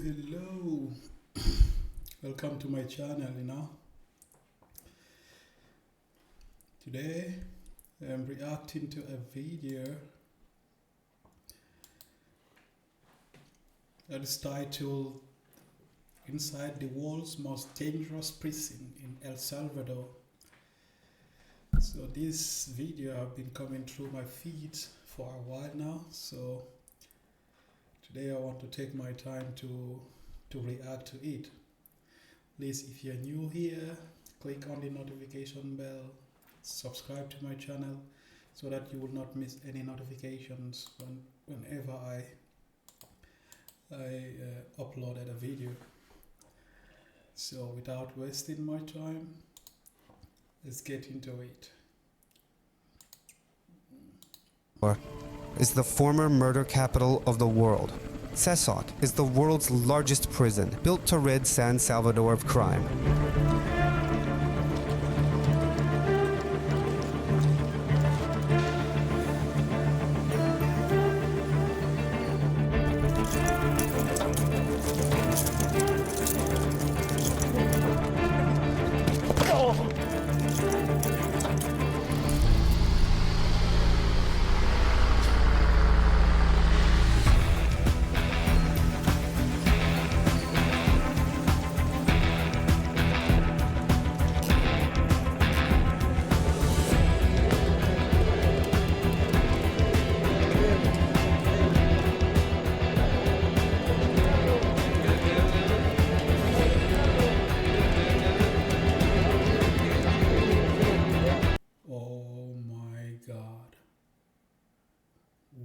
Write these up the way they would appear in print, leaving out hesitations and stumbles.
Hello, welcome to my channel. Today I'm reacting to a video that is titled Inside the World's Most Dangerous Prison in El Salvador. So this video have been coming through my feeds for a while now, so today I want to take my time to react to it. Please, if you're new here, click on the notification bell, subscribe to my channel so that you will not miss any notifications whenever I uploaded a video. So without wasting my time, let's get into it. Is the former murder capital of the world. CECOT is the world's largest prison, built to rid San Salvador of crime.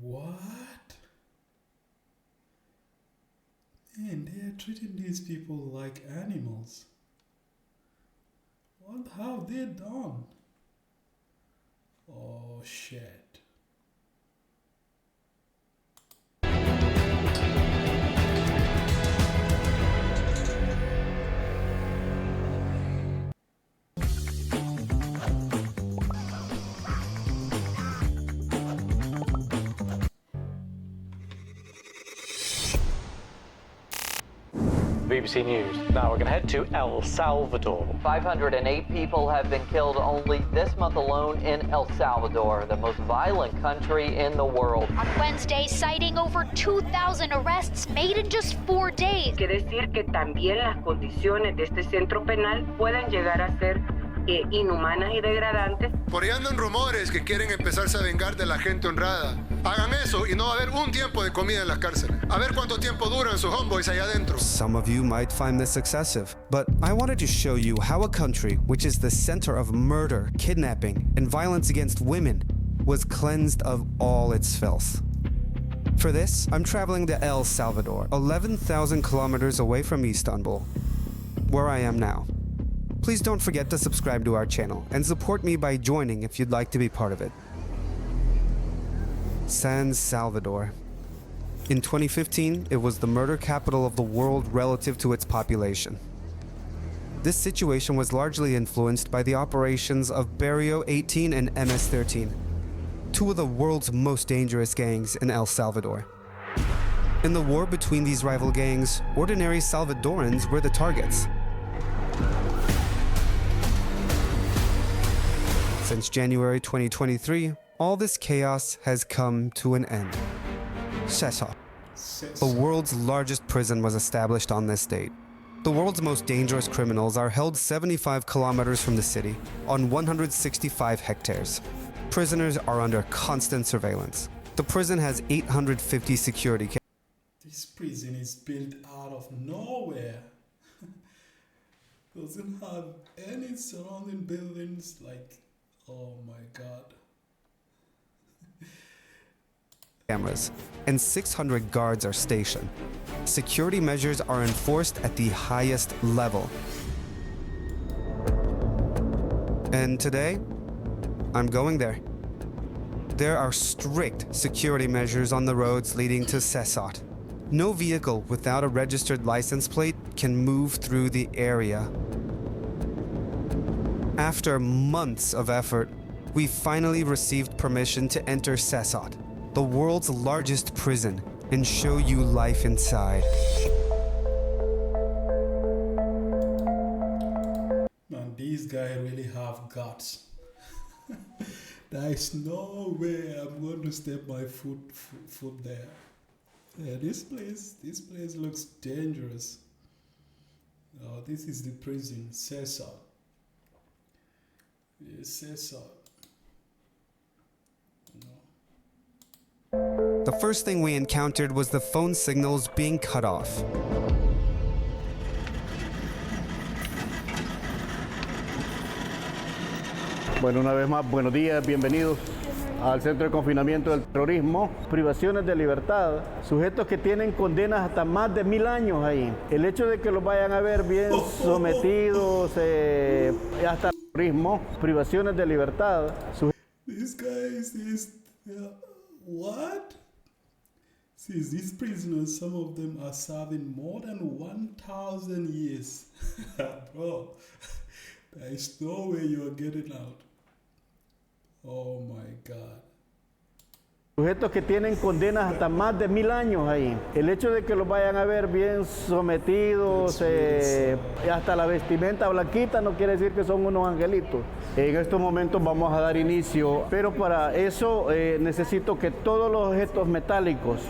What? Man, they are treating these people like animals. What have they done? Oh shit. BBC News. Now we're going to head to El Salvador. 508 people have been killed only this month alone in El Salvador, the most violent country in the world. On Wednesday, citing over 2,000 arrests made in just 4 days. Quiere decir que también las condiciones de este centro penal pueden llegar a ser inhumanas y degradantes. Por ahí andan rumores que quieren empezarse a vengar de la gente honrada. Hagan eso y no va a haber un tiempo de comida en las cárceles. A ver cuánto tiempo duran sus homeboys allá adentro. Some of you might find this excessive, but I wanted to show you how a country which is the center of murder, kidnapping, and violence against women was cleansed of all its filth. For this, I'm traveling to El Salvador, 11,000 kilometers away from Istanbul, where I am now. Please don't forget to subscribe to our channel and support me by joining if you'd like to be part of it. San Salvador. In 2015, it was the murder capital of the world relative to its population. This situation was largely influenced by the operations of Barrio 18 and MS-13, two of the world's most dangerous gangs in El Salvador. In the war between these rival gangs, ordinary Salvadorans were the targets. Since January 2023, all this chaos has come to an end. CECOT, the world's largest prison, was established on this date. The world's most dangerous criminals are held 75 kilometers from the city, on 165 hectares. Prisoners are under constant surveillance. The prison has 850 security cameras. This prison is built out of nowhere. Doesn't have any surrounding buildings, like, oh my god. Cameras, and 600 guards are stationed. Security measures are enforced at the highest level. And today, I'm going there. There are strict security measures on the roads leading to CECOT. No vehicle without a registered license plate can move through the area. After months of effort, we finally received permission to enter CECOT, the world's largest prison, and show you life inside. guts. There is no way I'm going to step my foot there. Yeah, this place looks dangerous. Oh, this is the prison, CECOT. Yes, CECOT. The first thing we encountered was the phone signals being cut off. Bueno, una vez más, buenos días, bienvenidos al Centro de Confinamiento del Terrorismo. Privaciones de libertad, sujetos que tienen condenas hasta más de 1000 años ahí. El hecho de que los vayan a ver bien sometidos hasta el terrorismo, privaciones de libertad. This guy is what? See, these prisoners, some of them are serving more than 1,000 years. Bro, there is no way you are getting out. Oh my God. Sujetos que tienen condenas hasta más de 1000 años ahí. El hecho de que los vayan a ver bien sometidos, hasta la vestimenta blanquita, no quiere decir que son unos angelitos. En estos momentos vamos a dar inicio, pero para eso necesito que todos los objetos metálicos,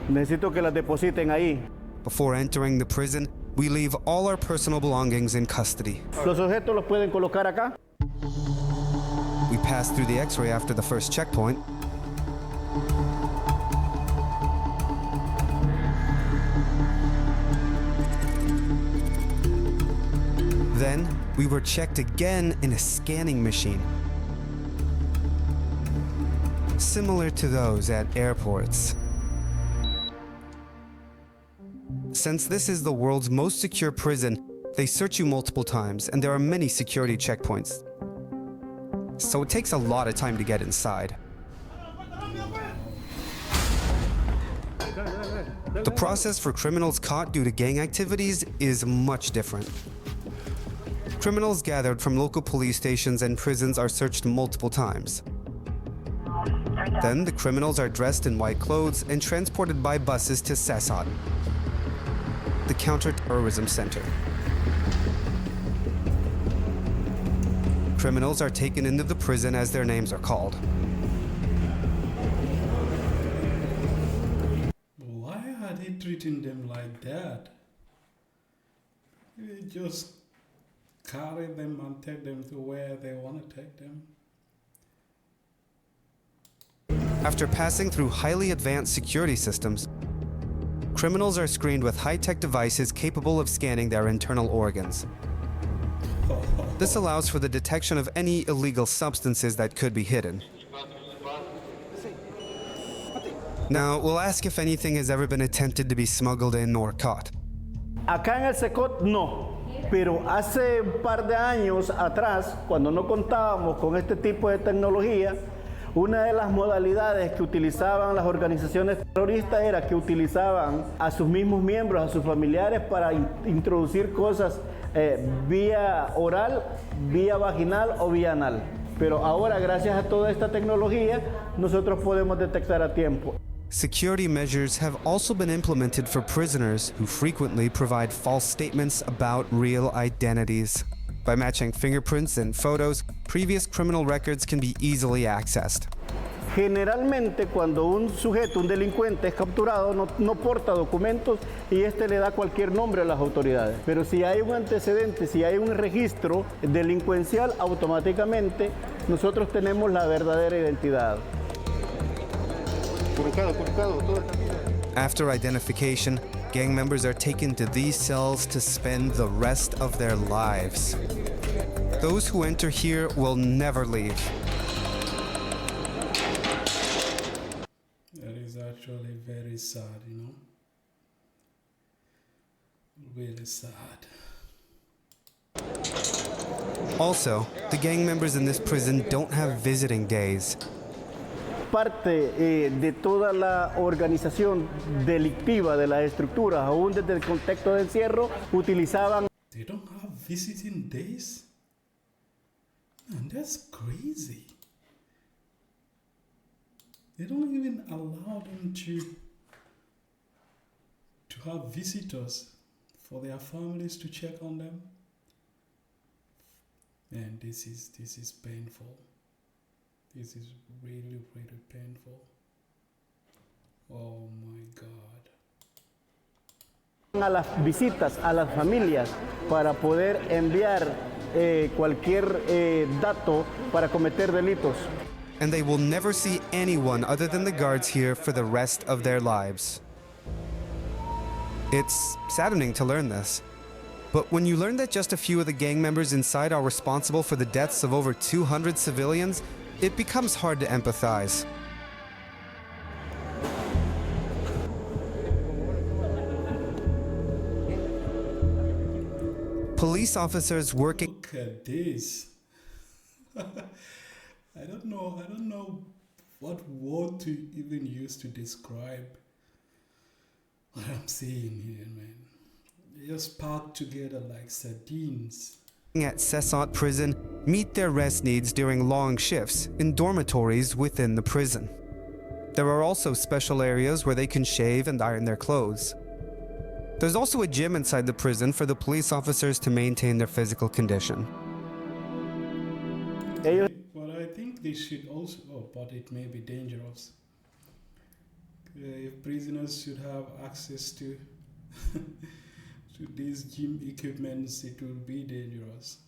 necesito que las depositen ahí. Before entering the prison, we leave all our personal belongings in custody. Los objetos los pueden colocar acá. We pass through the X-ray after the first checkpoint. Then, we were checked again in a scanning machine, similar to those at airports. Since this is the world's most secure prison, they search you multiple times, and there are many security checkpoints. So it takes a lot of time to get inside. The process for criminals caught due to gang activities is much different. Criminals gathered from local police stations and prisons are searched multiple times. Then the criminals are dressed in white clothes and transported by buses to CECOT, the counter-terrorism center. Criminals are taken into the prison as their names are called. Why are they treating them like that? You just carry them and take them to where they want to take them. After passing through highly advanced security systems, criminals are screened with high-tech devices capable of scanning their internal organs. This allows for the detection of any illegal substances that could be hidden. Now, we'll ask if anything has ever been attempted to be smuggled in or caught. Acá en el CECOT no, pero hace un par de años atrás, cuando no contábamos con este tipo de tecnología, una de las modalidades que utilizaban las organizaciones terroristas era que utilizaban a sus mismos miembros, a sus familiares, para introducir cosas vía oral, vía vaginal o vía anal. Pero ahora, gracias a toda esta tecnología, nosotros podemos detectar a tiempo. Security measures have also been implemented for prisoners who frequently provide false statements about real identities. By matching fingerprints and photos, previous criminal records can be easily accessed. Generalmente, cuando un sujeto, un delincuente es capturado, no porta documentos y este le da cualquier nombre a las autoridades. Pero si hay un antecedente, si hay un registro delincuencial, automáticamente nosotros tenemos la verdadera identidad. After identification, gang members are taken to these cells to spend the rest of their lives. Those who enter here will never leave. That is actually very sad, you know? Really sad. Also, the gang members in this prison don't have visiting days. Parte de toda la organización delictiva de las estructuras, aún desde el contexto de encierro, utilizaban. They don't have visiting days? Man, that's crazy. They don't even allow them to have visitors for their families to check on them. And this is painful. This is really, really painful. Oh my God. A las visitas a las familias para poder enviar cualquier dato para cometer delitos. And they will never see anyone other than the guards here for the rest of their lives. It's saddening to learn this. But when you learn that just a few of the gang members inside are responsible for the deaths of over 200 civilians, it becomes hard to empathize. Police officers working. Look at this. I don't know what word to even use to describe what I'm seeing here, man. They just packed together like sardines. At CECOT prison meet their rest needs during long shifts in dormitories within the prison. There are also special areas where they can shave and iron their clothes. There's also a gym inside the prison for the police officers to maintain their physical condition. But I think they should also, but it may be dangerous. If prisoners should have access to to these gym equipments, it will be dangerous.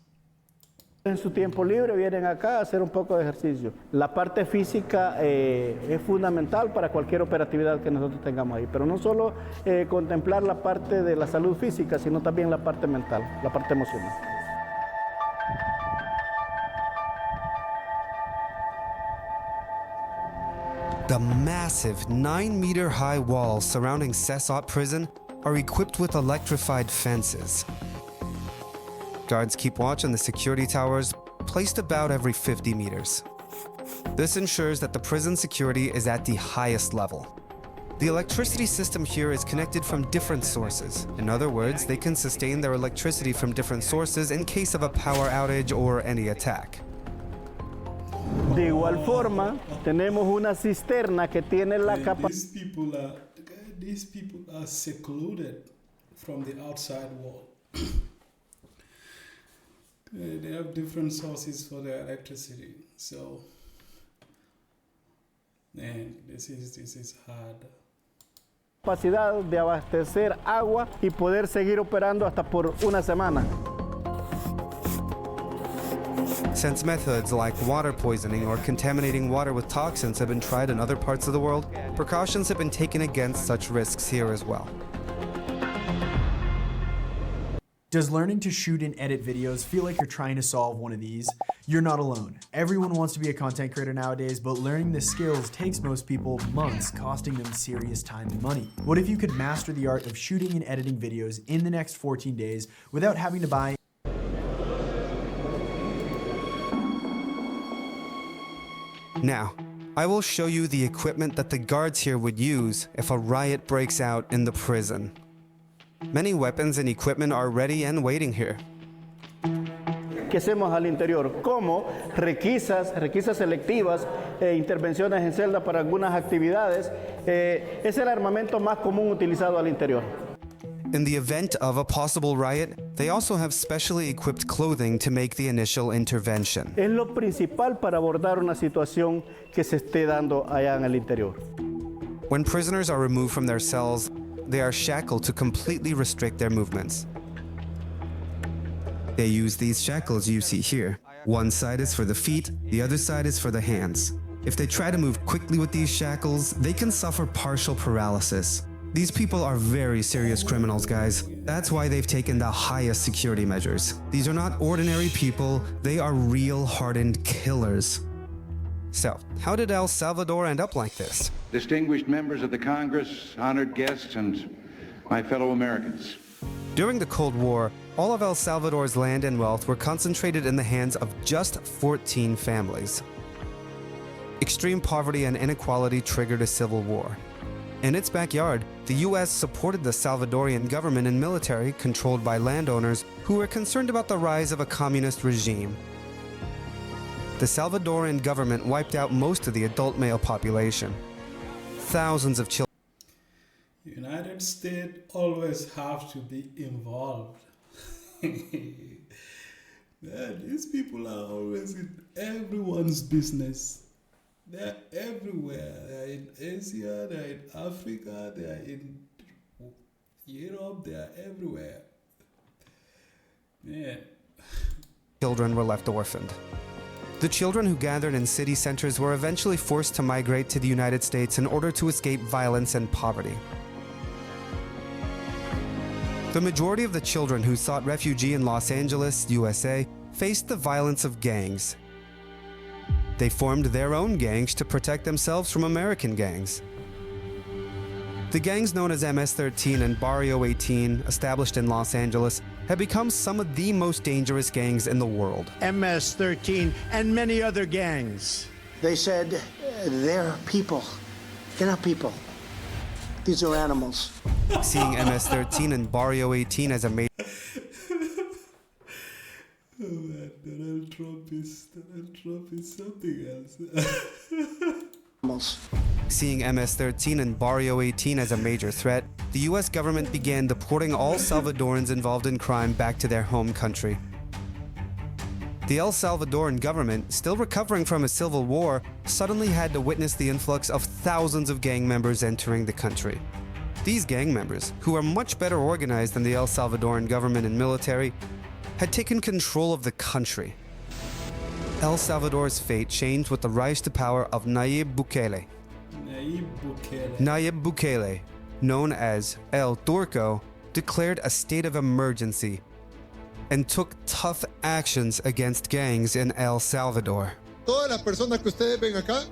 En su tiempo libre vienen acá a hacer un poco de ejercicio. La parte física es fundamental para cualquier operatividad que nosotros tengamos ahí, pero no solo contemplar la parte de la salud física, sino también la parte mental, la parte emocional. The massive 9-meter-high walls surrounding CECOT prison are equipped with electrified fences. Guards keep watch on the security towers, placed about every 50 meters. This ensures that the prison security is at the highest level. The electricity system here is connected from different sources. In other words, they can sustain their electricity from different sources in case of a power outage or any attack. De igual forma, tenemos una cisterna que tiene la capacidad. These people are secluded from the outside world. They have different sources for their electricity, so man, this is hard. Capacidad de abastecer agua y poder seguir operando hasta por una semana. Since methods like water poisoning or contaminating water with toxins have been tried in other parts of the world, precautions have been taken against such risks here as well. Does learning to shoot and edit videos feel like you're trying to solve one of these? You're not alone. Everyone wants to be a content creator nowadays, but learning the skills takes most people months, costing them serious time and money. What if you could master the art of shooting and editing videos in the next 14 days without having to buy Now, I will show you the equipment that the guards here would use if a riot breaks out in the prison. Many weapons and equipment are ready and waiting here. ¿Qué hacemos al interior? Como requisas selectivas, intervenciones en celda para algunas actividades. Es el armamento más común utilizado al interior. In the event of a possible riot, they also have specially equipped clothing to make the initial intervention. Es lo principal para abordar una situación que se esté dando allá en el interior. When prisoners are removed from their cells, they are shackled to completely restrict their movements. They use these shackles you see here. One side is for the feet, the other side is for the hands. If they try to move quickly with these shackles, they can suffer partial paralysis. These people are very serious criminals, guys. That's why they've taken the highest security measures. These are not ordinary people, they are real hardened killers. So, how did El Salvador end up like this? Distinguished members of the Congress, honored guests, and my fellow Americans. During the Cold War, all of El Salvador's land and wealth were concentrated in the hands of just 14 families. Extreme poverty and inequality triggered a civil war. In its backyard, the US supported the Salvadorian government and military controlled by landowners who were concerned about the rise of a communist regime. The Salvadoran government wiped out most of the adult male population. Thousands of children. United States always have to be involved. Man, these people are always in everyone's business. They're everywhere. They're in Asia, they're in Africa, they're in Europe, they're everywhere. Man. Children were left orphaned. The children who gathered in city centers were eventually forced to migrate to the United States in order to escape violence and poverty. The majority of the children who sought refuge in Los Angeles, USA, faced the violence of gangs. They formed their own gangs to protect themselves from American gangs. The gangs known as MS-13 and Barrio 18, established in Los Angeles, have become some of the most dangerous gangs in the world. MS-13 and many other gangs. They said they're people. They're not people. These are animals. Seeing MS-13 and Barrio 18 as a major Oh man, Donald Trump is something else. Seeing MS-13 and Barrio 18 as a major threat, the US government began deporting all Salvadorans involved in crime back to their home country. The El Salvadoran government, still recovering from a civil war, suddenly had to witness the influx of thousands of gang members entering the country. These gang members, who are much better organized than the El Salvadoran government and military, had taken control of the country. El Salvador's fate changed with the rise to power of Nayib Bukele. Nayib Bukele, known as El Turco, declared a state of emergency and took tough actions against gangs in El Salvador. Todas las personas que ustedes ven acá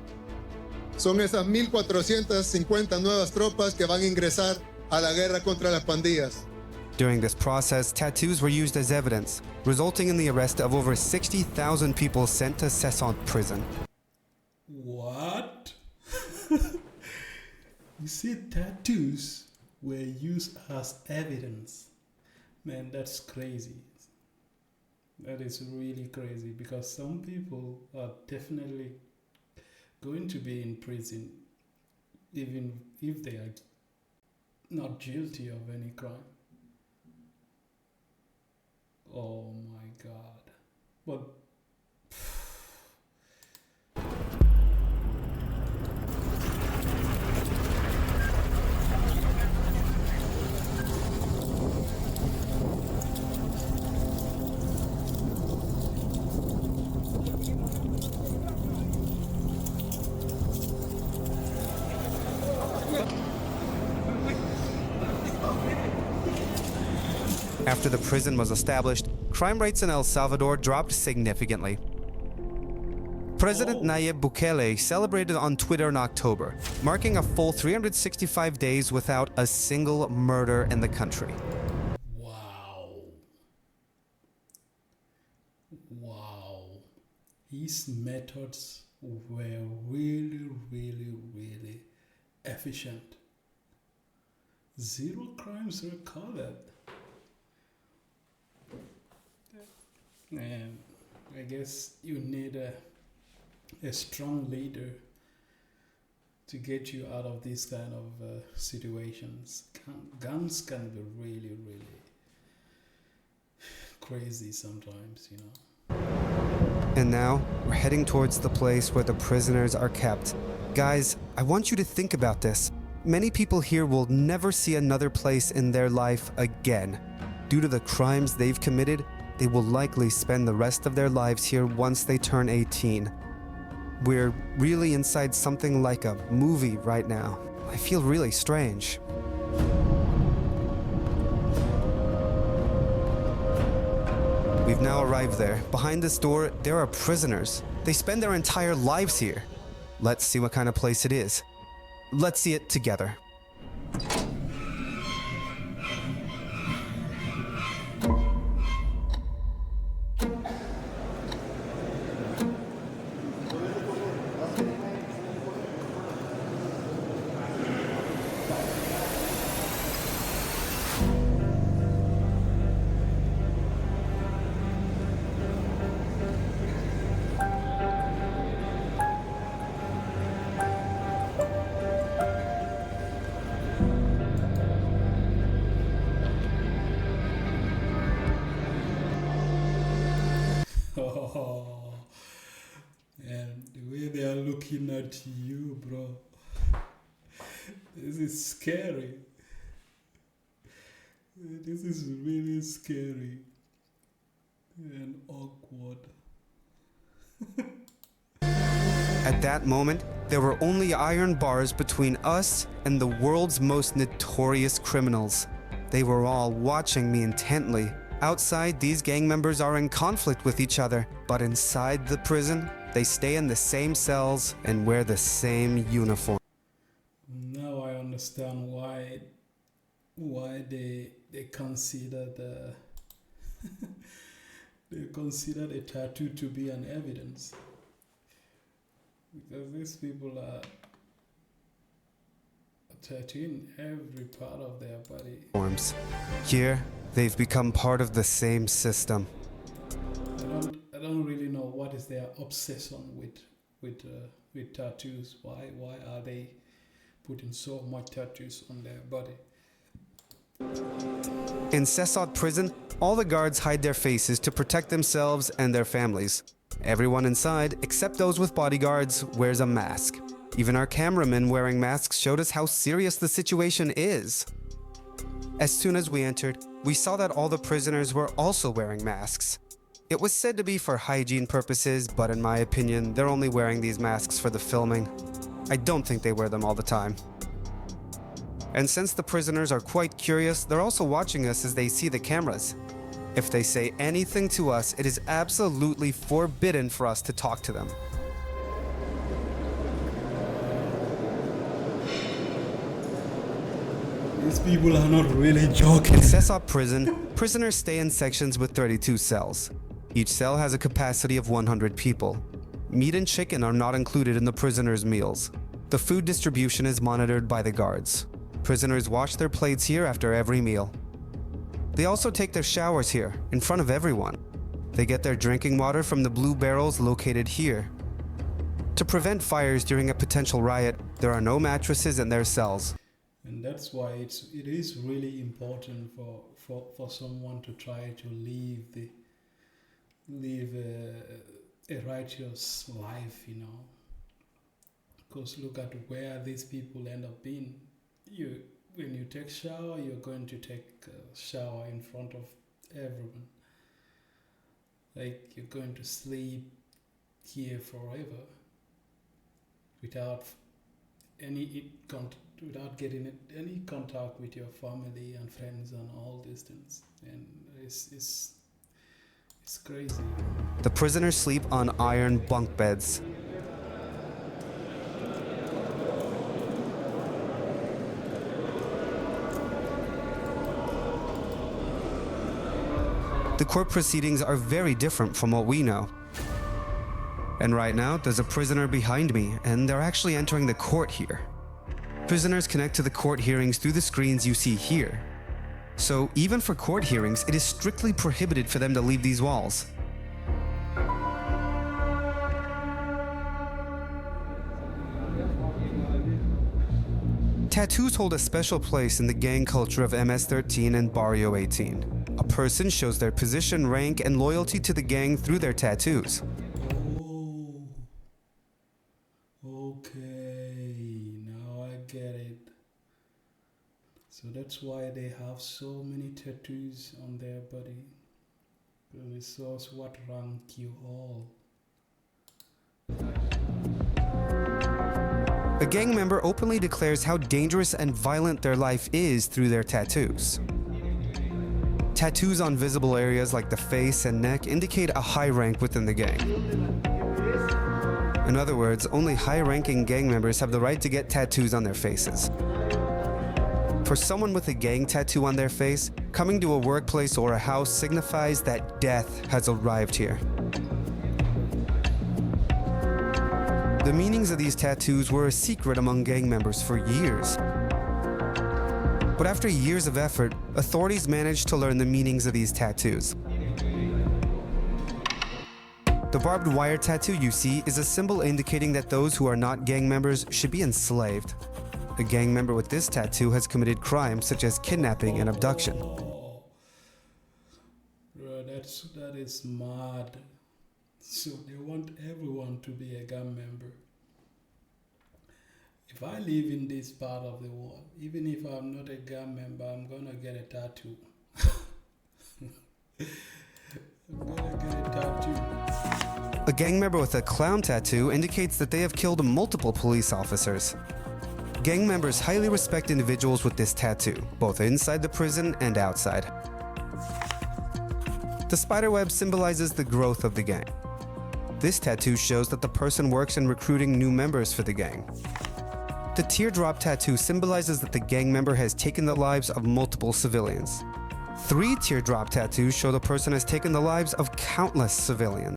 son esas 1,450 nuevas tropas que van a ingresar a la guerra contra las pandillas. During this process, tattoos were used as evidence, resulting in the arrest of over 60,000 people sent to CECOT prison. What? You see, tattoos were used as evidence. Man, that's crazy. That is really crazy, because some people are definitely going to be in prison even if they are not guilty of any crime. Oh my God. But After the prison was established, crime rates in El Salvador dropped significantly. President Nayib Bukele celebrated on Twitter in October, marking a full 365 days without a single murder in the country. wow. Wow. His methods were really, really, really efficient. 0 crimes recorded. And I guess you need a strong leader to get you out of these kind of situations. Guns can be really, really crazy sometimes, you know. And now, we're heading towards the place where the prisoners are kept. Guys, I want you to think about this. Many people here will never see another place in their life again. Due to the crimes they've committed, they will likely spend the rest of their lives here once they turn 18. We're really inside something like a movie right now. I feel really strange. We've now arrived there. Behind this door, there are prisoners. They spend their entire lives here. Let's see what kind of place it is. Let's see it together. looking at you, bro. This is scary. This is really scary and awkward. At that moment, there were only iron bars between us and the world's most notorious criminals. They were all watching me intently. Outside, these gang members are in conflict with each other, but inside the prison, they stay in the same cells and wear the same uniform. Now I understand why they consider they consider a tattoo to be an evidence, because these people are tattooing every part of their body. Here, they've become part of the same system. I don't really know what is their obsession with tattoos. Why are they putting so much tattoos on their body? In CECOT prison, all the guards hide their faces to protect themselves and their families. Everyone inside, except those with bodyguards, wears a mask. Even our cameramen wearing masks showed us how serious the situation is. As soon as we entered, we saw that all the prisoners were also wearing masks. It was said to be for hygiene purposes, but in my opinion, they're only wearing these masks for the filming. I don't think they wear them all the time. And since the prisoners are quite curious, they're also watching us as they see the cameras. If they say anything to us, it is absolutely forbidden for us to talk to them. These people are not really joking. In CECOT prison, prisoners stay in sections with 32 cells. Each cell has a capacity of 100 people. Meat and chicken are not included in the prisoners' meals. The food distribution is monitored by the guards. Prisoners wash their plates here after every meal. They also take their showers here, in front of everyone. They get their drinking water from the blue barrels located here. To prevent fires during a potential riot, there are no mattresses in their cells. And that's why it is really important for someone to try to live a righteous life, you know. Because look at where these people end up being. When you take shower, you're going to take a shower in front of everyone. Like, you're going to sleep here forever without without getting any contact with your family and friends and all these things. And it's crazy. The prisoners sleep on iron bunk beds. The court proceedings are very different from what we know. And right now, there's a prisoner behind me, and they're actually entering the court here. Prisoners connect to the court hearings through the screens you see here. So even for court hearings, it is strictly prohibited for them to leave these walls. Tattoos hold a special place in the gang culture of MS-13 and Barrio 18. A person shows their position, rank, and loyalty to the gang through their tattoos. Oh, okay, now I get it. So that's why they have so many tattoos on their body. Because it shows what rank you hold. A gang member openly declares how dangerous and violent their life is through their tattoos. Tattoos on visible areas like the face and neck indicate a high rank within the gang. In other words, only high-ranking gang members have the right to get tattoos on their faces. For someone with a gang tattoo on their face, coming to a workplace or a house signifies that death has arrived here. The meanings of these tattoos were a secret among gang members for years. But after years of effort, authorities managed to learn the meanings of these tattoos. The barbed wire tattoo you see is a symbol indicating that those who are not gang members should be enslaved. A gang member with this tattoo has committed crimes such as kidnapping and abduction. Bro, that is mad. So they want everyone to be a gang member. I live in this part of the world, even if I'm not a gang member, I'm gonna get a tattoo. I'm gonna get a tattoo. A gang member with a clown tattoo indicates that they have killed multiple police officers. Gang members highly respect individuals with this tattoo, both inside the prison and outside. The spiderweb symbolizes the growth of the gang. This tattoo shows that the person works in recruiting new members for the gang. The teardrop tattoo symbolizes that the gang member has taken the lives of multiple civilians. 3 teardrop tattoos show the person has taken the lives of countless civilians.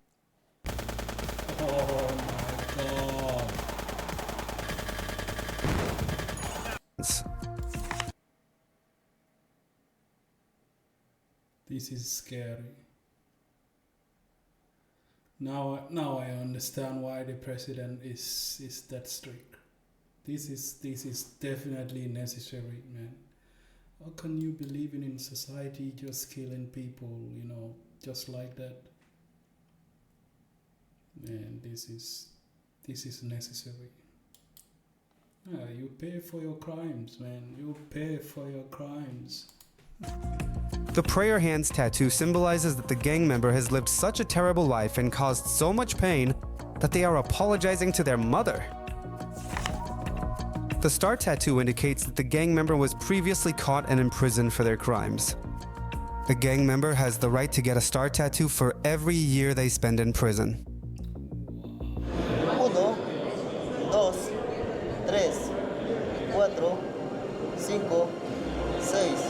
Oh my God. This is scary. Now I understand why the president is that strict. This is definitely necessary, man. How can you believe in society just killing people, you know, just like that? Man, this is necessary. Yeah, you pay for your crimes, man. You pay for your crimes. The prayer hands tattoo symbolizes that the gang member has lived such a terrible life and caused so much pain that they are apologizing to their mother. The star tattoo indicates that the gang member was previously caught and imprisoned for their crimes. A gang member has the right to get a star tattoo for every year they spend in prison. 1, 2, 3, 4, 5, 6,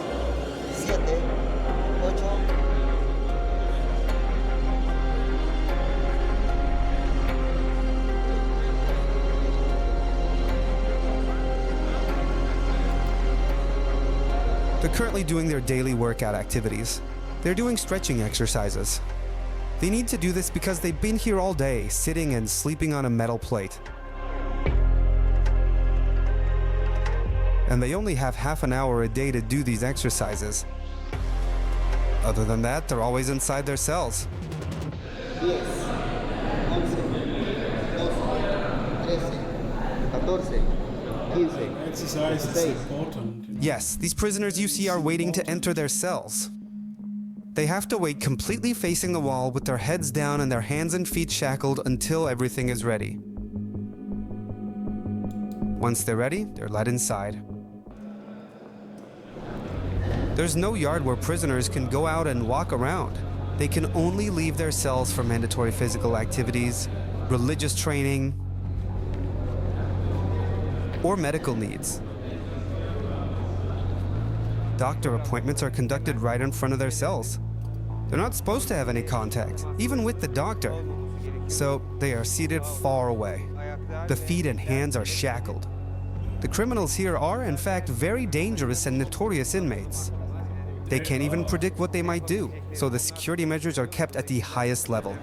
7, 8. They're currently doing their daily workout activities. They're doing stretching exercises. They need to do this because they've been here all day, sitting and sleeping on a metal plate. And they only have half an hour a day to do these exercises. Other than that, they're always inside their cells. 10, 11, 12, 13, 14, 15, Exercise is 16. important. Yes, these prisoners you see are waiting to enter their cells. They have to wait completely facing the wall with their heads down and their hands and feet shackled until everything is ready. Once they're ready, they're led inside. There's no yard where prisoners can go out and walk around. They can only leave their cells for mandatory physical activities, religious training, or medical needs. Doctor appointments are conducted right in front of their cells. They're not supposed to have any contact, even with the doctor. So they are seated far away. The feet and hands are shackled. The criminals here are, in fact, very dangerous and notorious inmates. They can't even predict what they might do, so the security measures are kept at the highest level.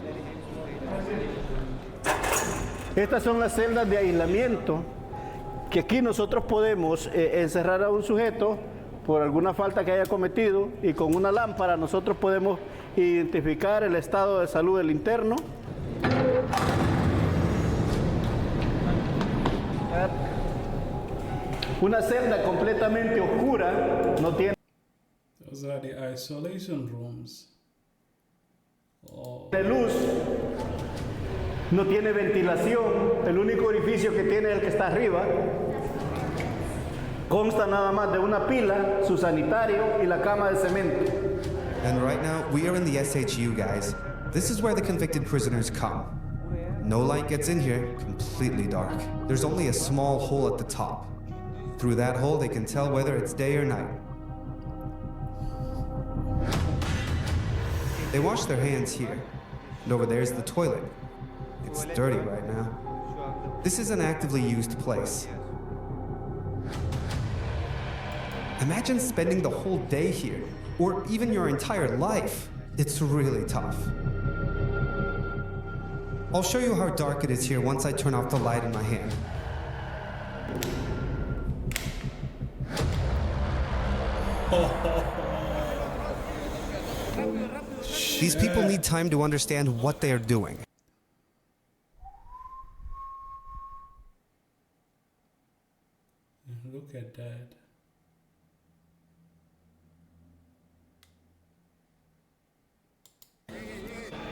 Estas son las celdas de aislamiento que aquí nosotros podemos encerrar a un sujeto por alguna falta que haya cometido y con una lámpara nosotros podemos identificar el estado de salud del interno. Una celda completamente oscura, no tiene Those are the isolation rooms. Oh. luz, no tiene ventilación, el único orificio que tiene es el que está arriba. Consta nada más de una pila, su sanitario y la cama de cemento. And right now, we are in the SHU, guys. This is where the convicted prisoners come. No light gets in here, completely dark. There's only a small hole at the top. Through that hole, they can tell whether it's day or night. They wash their hands here, and over there's the toilet. It's dirty right now. This is an actively used place. Imagine spending the whole day here, or even your entire life. It's really tough. I'll show you how dark it is here once I turn off the light in my hand. These people need time to understand what they are doing. Look at that.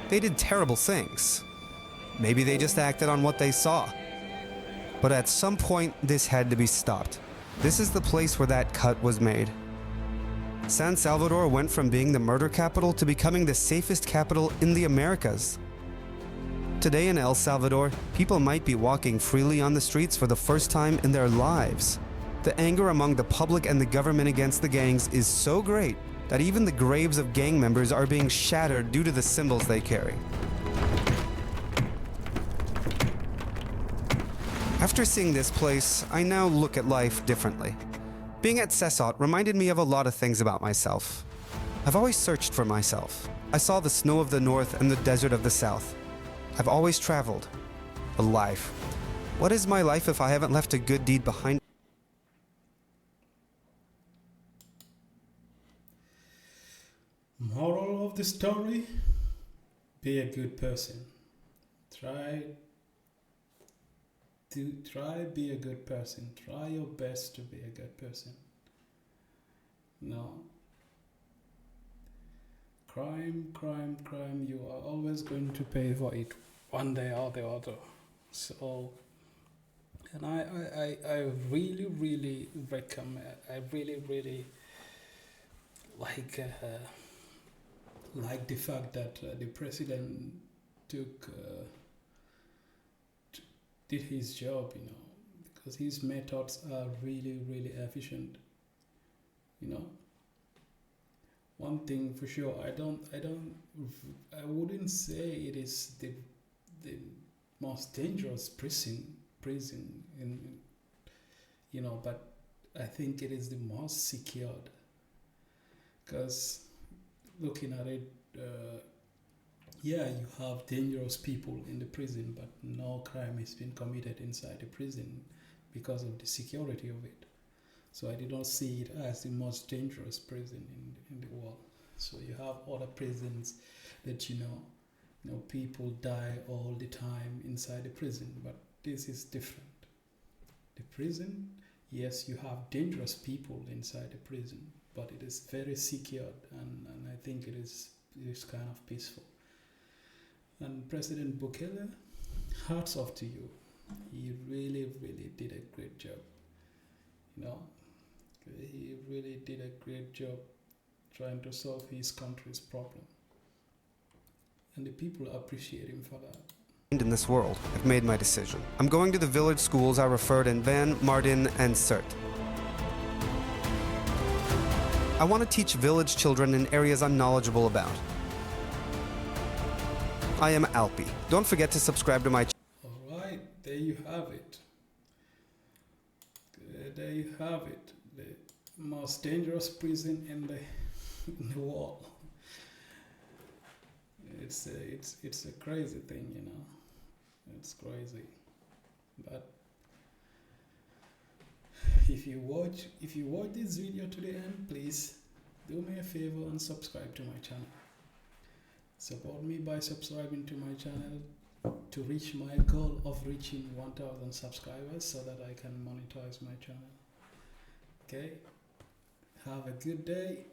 They did terrible things. Maybe they just acted on what they saw. But at some point, this had to be stopped. This is the place where that cut was made. San Salvador went from being the murder capital to becoming the safest capital in the Americas. Today in El Salvador, people might be walking freely on the streets for the first time in their lives. The anger among the public and the government against the gangs is so great that even the graves of gang members are being shattered due to the symbols they carry. After seeing this place, I now look at life differently. Being at CECOT reminded me of a lot of things about myself. I've always searched for myself. I saw the snow of the north and the desert of the south. I've always traveled. A life. What is my life if I haven't left a good deed behind? Moral of the story: be a good person. Be a good person. Try your best to be a good person. No. Crime, you are always going to pay for it one day or the other. So, and I really recommend, I really like the fact that the president did his job, because his methods are really efficient. One thing for sure, I wouldn't say it is the most dangerous prison in, but I think it is the most secured, because looking at it, yeah, you have dangerous people in the prison, but no crime has been committed inside the prison because of the security of it. So I did not see it as the most dangerous prison in the world. So you have other prisons that people die all the time inside the prison, but this is different. The prison, yes, you have dangerous people inside the prison, but it is very secured, and I think it is kind of peaceful. And President Bukele, hats off to you. He really did a great job. He really did a great job trying to solve his country's problem. And the people appreciate him for that. In this world, I've made my decision. I'm going to the village schools I referred in Van, Martin, and Sert. I want to teach village children in areas I'm knowledgeable about. I am Alpi. Don't forget to subscribe to my channel. Alright, there you have it. There you have it. The most dangerous prison in the world. It's a crazy thing, It's crazy. But if you watch this video to the end, please do me a favor and subscribe to my channel. Support me by subscribing to my channel to reach my goal of reaching 1,000 subscribers so that I can monetize my channel. Okay? Have a good day.